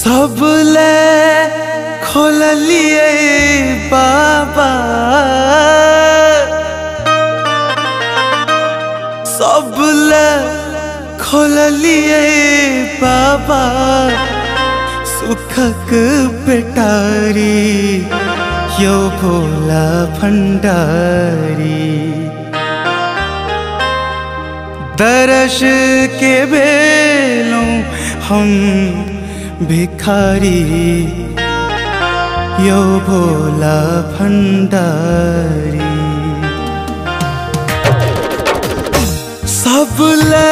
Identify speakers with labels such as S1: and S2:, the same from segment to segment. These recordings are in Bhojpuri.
S1: सबले खोललिए बाबा, सबले खोललिए बाबा, सुखक पेटारी यो भोला भंडारी। दर्श के बेलों हम भिखारी यो भोला भंडारी। सबले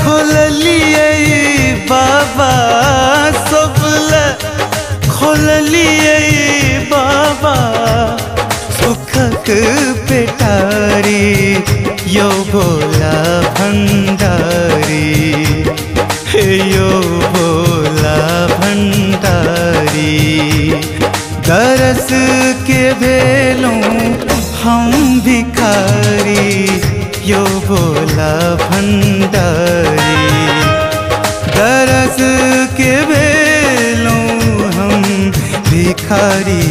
S1: खोललिए बाबा, सबले खोललिए बाबा, सुखक पेटारी यो भोला भंडारी, यो भोला भंडारी। दरस के बेलों हम भिखारी यो भोला भंडारी। दरस के बेलों हम भिखारी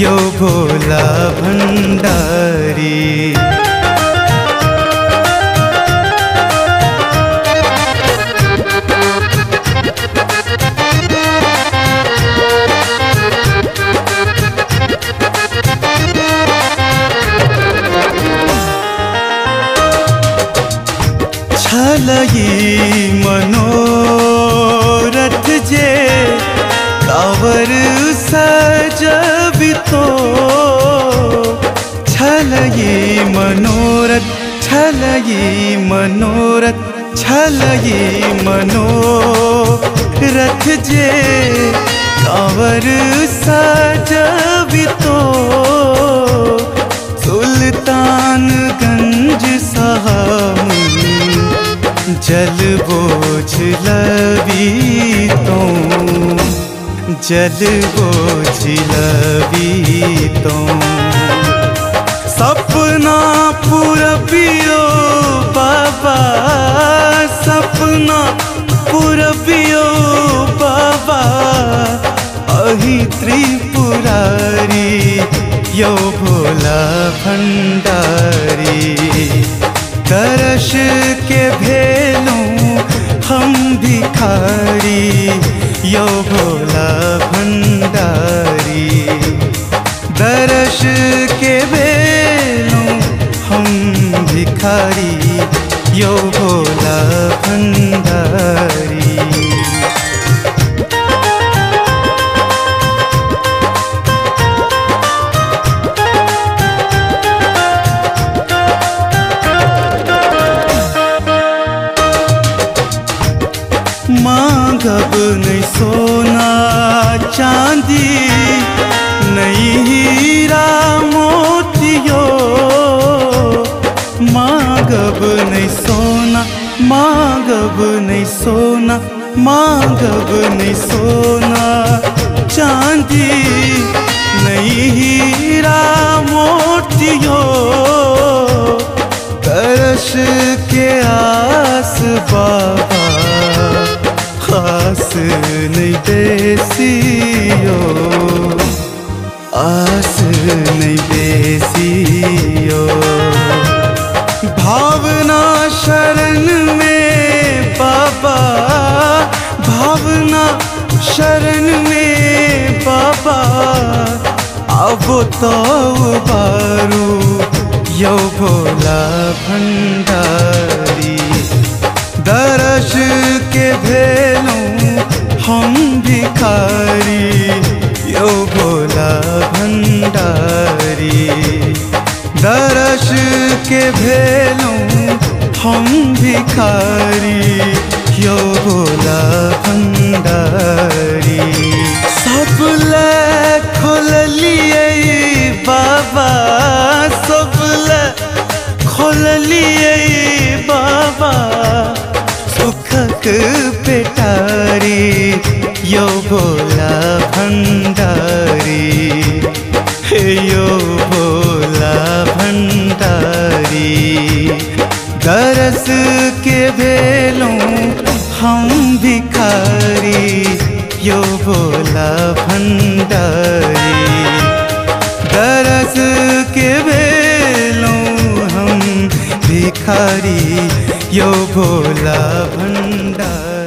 S1: यो भोला भंडारी। छलई मनोरथ जे कावर सजबितो, छलई मनोरथ, छलई मनोरथ, छलई मनोरथ जे कावर सजबितो। सुल्तानगंज साहब जल बोझ लबी तो, जल बोझ लबी तो। सपना पूरबियो बाबा, सपना पूरबियो बाबा, अहि त्रिपुरारी यो भोला भंडारी। दर्श के भेलों हम भिखारी यो भोला भंडारी। दर्श के भेलों हम भिखारी यो भोला भंडारी। मांगब नहीं सोना चांदी, नहीं हीरा मोतियो। मांगब नहीं सोना, मांगब नहीं सोना, मांगब नहीं सोना चांदी, नहीं हीरा मोतियो। तरस के आस बाबा, आस नहीं बेसियो, आस नहीं बेसियो। भावना शरण में बाबा, भावना शरण में बाबा, आवो तो बारू यो भोला भंडारी। दर्श के भेलों हम भिखारी यो भोला भंडारी। दर्श के भेलों हम भिखारी यो भोला भंडारी। सबले खोललिए बाबा, सबले खोललिए बाबा, सुखक पेटारी यो भोला भंडारी, यो भोला भंडारी। दरस के भेलों हम भिखारी यो भोला भंडारी। दरस के बेलों हम भिखारी यो भोला भंडारी।